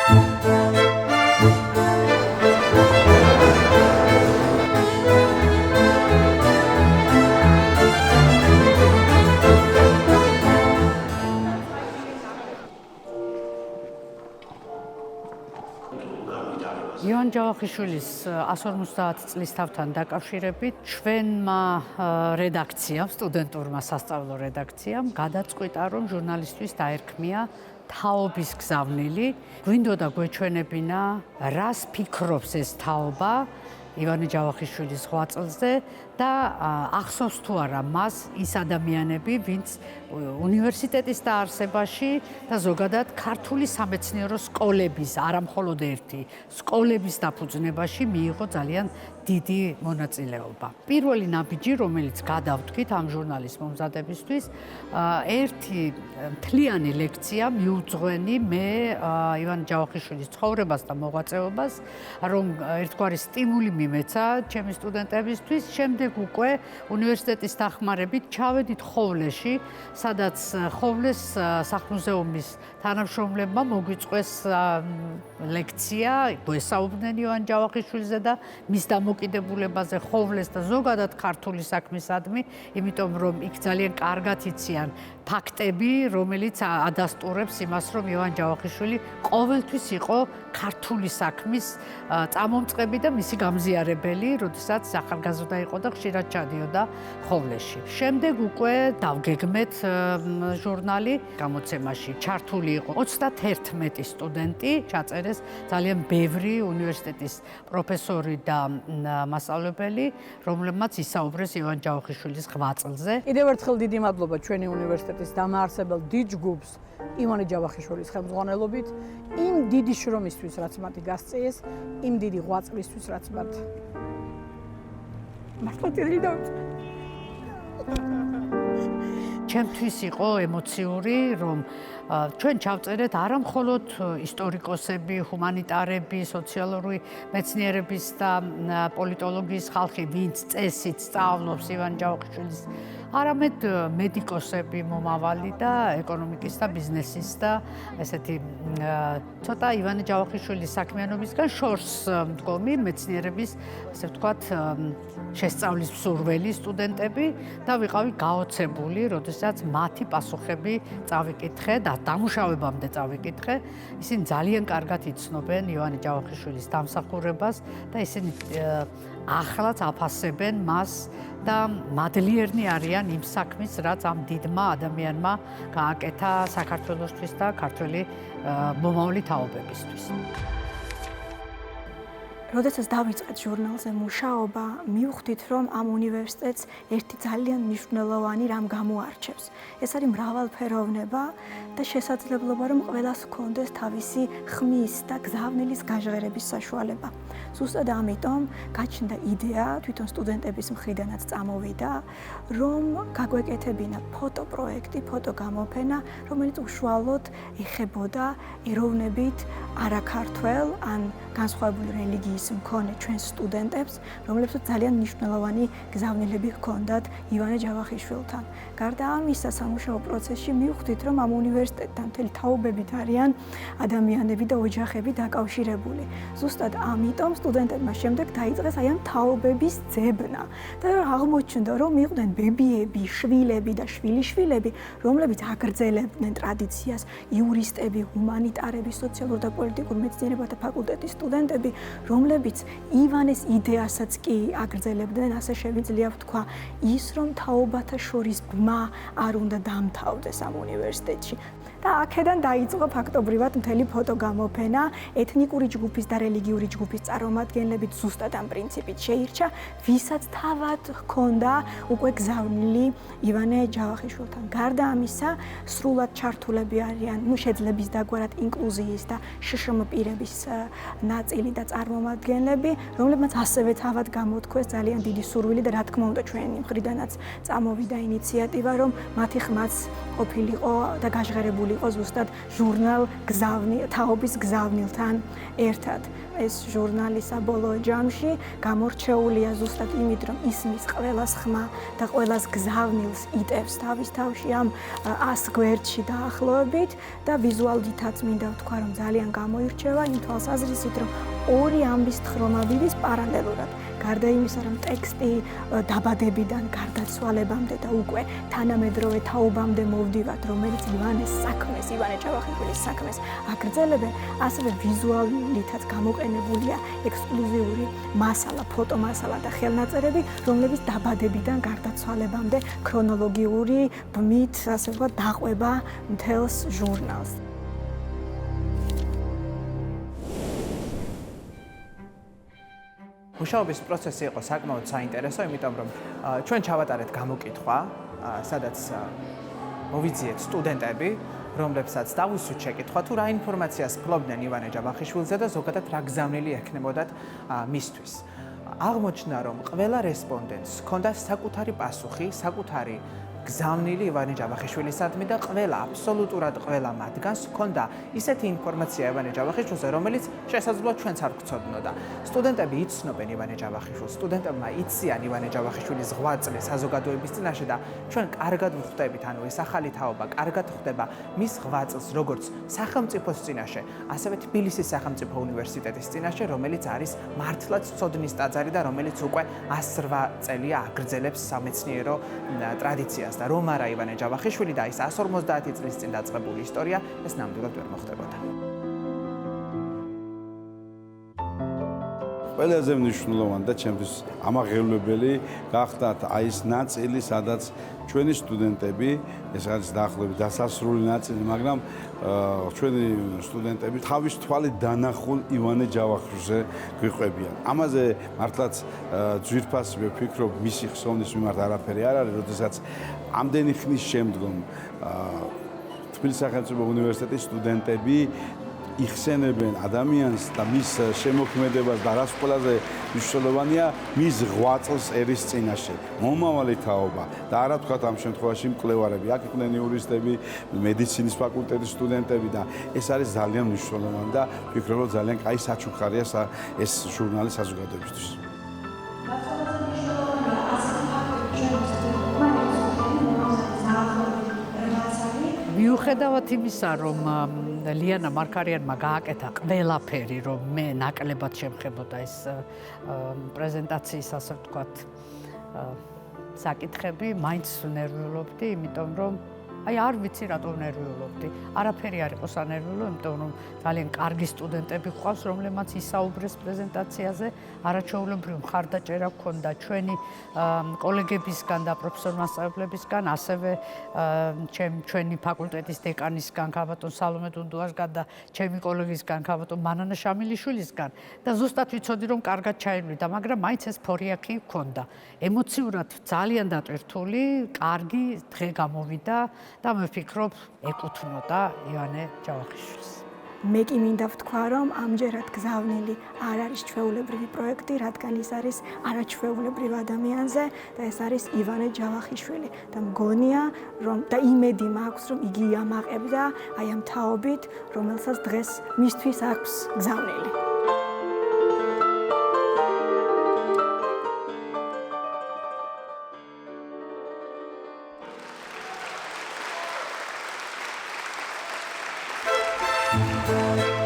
ივან ჯავახიშვილის 150 წლის თავთან დაკავშირებით ჩვენმა რედაქციამ, სტუდენტურმა სასწავლო რედაქციამ გადაწყვიტა, რომ ჟურნალისტვის დაერქმია თაობის გზავნილი. გვინდოდა გვეჩვენებინა, რას ფიქრობს ეს თაობა ივანე ჯავახიშვილის ღვაწლზე და ახსოვს თუ არა მას ის ადამიანები, ვინც უნივერსიტეტის დაარსებაში და ზოგადად ქართული სამეცნიერო სკოლების, არა მხოლოდ ერთი, სკოლების დაფუძნებაში მიიღო ძალიან დიდი მონაწილეობა. პირველი ნაბიჯი, რომელიც გადავთქვით ამ ჟურნალის მომზადებისთვის, ერთი მთლიანი ლექცია მიუძღვენი მე ივანე ჯავახიშვილის ცხოვრებას და მოღვაწეობას, რომ ერთგვარი სტიმული მიმეცა ჩემი სტუდენტებისთვის. შემდეგ უკვე უნივერსიტეტის დახმარებით ჩავედით ხოვლეში, სადაც ხოვლეს სახლ-მუზეუმის თანამშრომლებმა მოგვიწყვეს ლექცია, გვესაუბრნენ ივანე ჯავახიშვილზე და მის დამოკიდებულებაზე ხოვლეს და ზოგადად ქართული საქმისადმი, იმიტომ რომ იქ ძალიან კარგად იციან ფაქტები, რომელიც ადასტურებს იმას, რომ ივანე ჯავახიშვილი ყოველთვის იყო ქართული საქმის წამომწყები და მისი გამზიარებელი, როდესაც ახალგაზრდა იყო და ხშირად ჩადიოდა ხოვლეში. შემდეგ უკვე დავგეგმეთ ჟურნალი გამოცემაში ჩართული იყო 31 სტუდენტი, ჩაწერეს ძალიან ბევრი უნივერსიტეტის პროფესორი და მასწავლებელი, რომლებმაც ისაუბრეს ივანე ჯავახიშვილის ღვაწლზე. კიდევ ერთხელ დიდი მადლობა ჩვენი უნივერსიტეტის დამაარსებელ დიდ ჯგუფს ივანე ჯავახიშვილის ხელმძღვანელობით, იმ დიდი შრომისთვის, რაც მათი გასწიეს, იმ დიდი ღვაწლისთვის, რაც მათ მართლა დიდი დავიწყე. ჩემთვის იყო ემოციური, რომ ჩვენ ჩავწერეთ არა მხოლოდ ისტორიკოსები, ჰუმანიტარები, სოციალური მეცნიერების და პოლიტოლოგიის ხალხი, ვინც წესით სწავლობს ივანე ჯავახიშვილის, არამედ მედიკოსები მომავალი და ეკონომიკის და ბიზნესის და ესეთი ცოტა ივანე ჯავახიშვილის საქმიანობისგან შორს მდგომი მეცნიერების, ასე ვთქვათ, შესწავლის მსურველი სტუდენტები და ვიყავი გაოცებული, როდესაც მათი პასუხები წავიკითხე და დამუშავებამდე წავიკითხე. ისინი ძალიან კარგად იცნობენ ივანე ჯავახიშვილის დამსახურებას და ისინი ახლაც აფასებენ მას და მადლიერნი არიან იმ საქმის, რაც ამ დიდმა ადამიანმა გააკეთა საქართველოსთვის და ქართველი მომავალი თაობებისთვის. როდესაც დავიწყეთ ჟურნალზე მუშაობა, მივხვდით, რომ ამ უნივერსიტეტს ერთი ძალიან მნიშვნელოვანი რამ გამოარჩევს. ეს არის მრავალფეროვნება და შესაძლებლობა, რომ ყველას ჰქონდეს თავისი ხმის და გზავნილის გაჟღერების საშუალება. ზუსტად ამიტომ გაჩნდა იდეა, თვითონ სტუდენტების მხრიდანაც წამოვიდა, რომ გაგვეკეთებინა ფოტოპროექტი, ფოტოგამოფენა, რომელიც უშუალოდ ეხებოდა ეროვნებით არაქართველ ან განსხვავებული რელიგიის მქონე ჩვენ სტუდენტებს, რომლებსაც ძალიან მნიშვნელოვანი გზავნილები ჰქონდათ ივანე ჯავახიშვილთან. გარდა ამისა, სამუშაო პროცესში მივხვდით, რომ ამ უნივერსიტეტთან მთელი თაობებით არიან ადამიანები და ოჯახები დაკავშირებული. ზუსტად ამიტომ სტუდენტებმა შემდეგ დაიწყეს აი ამ თაობების ძებნა და აღმოჩნდა, რომ იყვნენ ბებიები, შვილები და შვილიშვილები, რომლებიც აგრძელებდნენ ტრადიციას, იურისტები, ჰუმანიტარები, სოციალურ და პოლიტიკურ მეცნიერებათა ფაკულტეტის სტუდენტები, რომლებიც ივანეს იდეასაც კი აგრძელებდნენ, ასე შევიძლია ვთქვა, ის რომ თაობათა შორის ბმა არ უნდა დამთავრდეს ამ უნივერსიტეტში. და აქედან დაიწყო ფაქტობრივად მთელი ფოტოგამოფენა, ეთნიკური ჯგუფის და რელიგიური ჯგუფის წარმომადგენლებით ზუსტად ამ პრინციპით შეირჩა, ვისაც თავად ჰქონდა უკვე გზავნილი ივანე ჯავახიშვილთან. გარდა ამისა, სრულად ჩართულები არიან, შეძლების დაგვარად ინკლუზიის და შშმ პირების ნაწილი და წარმომადგენლები, რომლებმაც ასევე თავად გამოთქვეს ძალიან დიდი სურვილი და რა თქმა უნდა ჩვენი მხრიდანაც წამოვიდა ინიციატივა, რომ მათი ხმაც ყოფილიყო და გაჟღერებული გამოცემული იყო ზუსტად ჟურნალ თაობის გზავნილთან ერთად. ეს ჟურნალი საბოლოო ჯამში გამორჩეულია ზუსტად იმით, რომ ისმის ყველას ხმა და ყველას გზავნილს იტევს თავის თავში ამ 100 გვერდში დაახლოებით და ვიზუალითაც მინდა ვთქვა, რომ ძალიან გამოირჩევა იმ თვალსაზრისით, რომ ორი ამბის თხრომა მიდის პარალელურად. გარდა იმისა, რომ ტექსტი დაბადებიდან გარდაცვალებამდე და უკვე თანამედროვე თაობამდე მოვდივართ, რომელიც ივანე ჯავახიშვილის საქმეს აგრძელებენ, ასევე ვიზუალითაც გამოყენებულია ექსკლუზიური მასალა, ფოტომასალა და ხელნაწერები, რომლებიც დაბადებიდან გარდაცვალებამდე ქრონოლოგიური ბმით, ასე ვთქვათ, დაყვება მთელს ჟურნალს. მუშაობის პროცესი იყო საკმაოდ საინტერესო, იმიტომ რომ ჩვენ ჩავატარეთ გამოკითხვა, სადაც მოვიძიეთ სტუდენტები, რომლებსაც დავუსვით შეკითხვა, თუ რა ინფორმაციას ფლობდნენ ივანე ჯავახიშვილზე და ზოგადად რა გზავნილი ექნებოდათ მისთვის. აღმოჩნდა, რომ ყველა რესპონდენტს ჰქონდა საკუთარი პასუხი, საკუთარი გზავნილი ივანე ჯავახიშვილისადმი და აბსოლუტურად ყველა მათგანს ჰქონდა ისეთი ინფორმაცია ივანე ჯავახიშვილზე, რომელიც შესაძლოა ჩვენც არ გვცოდნოდა. სტუდენტები იცნობენ ივანე ჯავახიშვილს, სტუდენტებმა იციან ივანე ჯავახიშვილის ღვაწლი საზოგადოების წინაშე და ჩვენ კარგად ვხვდებით, ანუ ეს ახალი თაობა კარგად ხვდება მის ღვაწლს როგორც სახელმწიფოს წინაშე, ასევე თბილისის სახელმწიფო უნივერსიტეტის წინაშე, რომელიც არის მართლაც ცოდნის ტაძარი და რომელიც უკვე 108 წელია აგრძელებს სამეცნიერო ტრადიციას. და რომ არა ივანე ჯავახიშვილი და ის 150 წლის წინ დაწყებული ისტორია, ეს ნამდვილად ვერ მოხდებოდა. ყველაზე მნიშვნელოვანი და ჩემთვის ამაღელვებელი გახდათ ის ნაწილი, სადაც ჩვენი სტუდენტები, ეს არის დაახლოებით დასასრული ნაწილი, მაგრამ ჩვენი სტუდენტები თავის თვალით დანახულ ივანე ჯავახიშვილზე გვიყვებიან. ამაზე მართლაც ძვირფასი ვფიქრობ, მისი ხსოვნის მიმართ არაფერი არ არის, როდესაც ამდენი ხნის შემდგომ თბილისის სახელმწიფო უნივერსიტეტის სტუდენტები იხსენებენ ადამიანს და მის შემოქმედებას და რაც ყველაზე მნიშვნელოვანია, მის ღვაწლს ერის წინაშე. მომავალი თაობა და არა თქვათ ამ შემთხვევაში მკვლევარები, აქ იყვნენ იურისტები, მედიცინის ფაკულტეტის სტუდენტები და ეს არის ძალიან მნიშვნელოვანი და ვფიქრობ, რომ ძალიან კაი საჩუქარია ეს ჟურნალი საზოგადოებისთვის. მიუხედავად იმისა, რომ ლიანა მარქარიანმა გააკეთა ყველაფერი, რომ მე ნაკლებად შემხებოდა ეს პრეზენტაციის, ასე ვთქვათ, საკითხები, მაინც ნერვიულობდი, იმიტომ რომ არ ვიცი რატომ ნერვიულობდი. არაფერი არ იყო სანერვიულო, იმიტომ რომ ძალიან კარგი სტუდენტები გვყავს, რომლებმაც ისაუბრეს პრეზენტაციაზე, არაჩვეულებრივი მხარდაჭერა ჰქონდა ჩვენი კოლეგებისგან და პროფესორ-მასწავლებლებისგან, ასევე ჩვენი ფაკულტეტის დეკანისგან, ქაბატონ სალომე დუნდუაშგან და ჩემი კოლეგისგან, ქაბატონ მანანა შამილიშვილისგან და ზუსტად ვიცოდი, რომ კარგად ჩაივიდა, მაგრამ მაინც ეს ფორიაქი ჰქონდა. ემოციურად ძალიან დატვირთული, კარგი დღე გამოვიდა და მე ვფიქრობ, ეკუთვნოდა ივანე ჯავახიშვილს. მე კი მინდა ვთქვა, რომ ამჯერად გზავნილი არ არის ჩვეულებრივი პროექტი, რადგან ის არის არაჩვეულებრივ ადამიანზე და ეს არის ივანე ჯავახიშვილი და მგონია, რომ და იმედი მაქვს, რომ იგი იამაყებდა აი ამ თაობით, რომელსაც დღეს მისთვის აქვს გზავნილი. Thank you.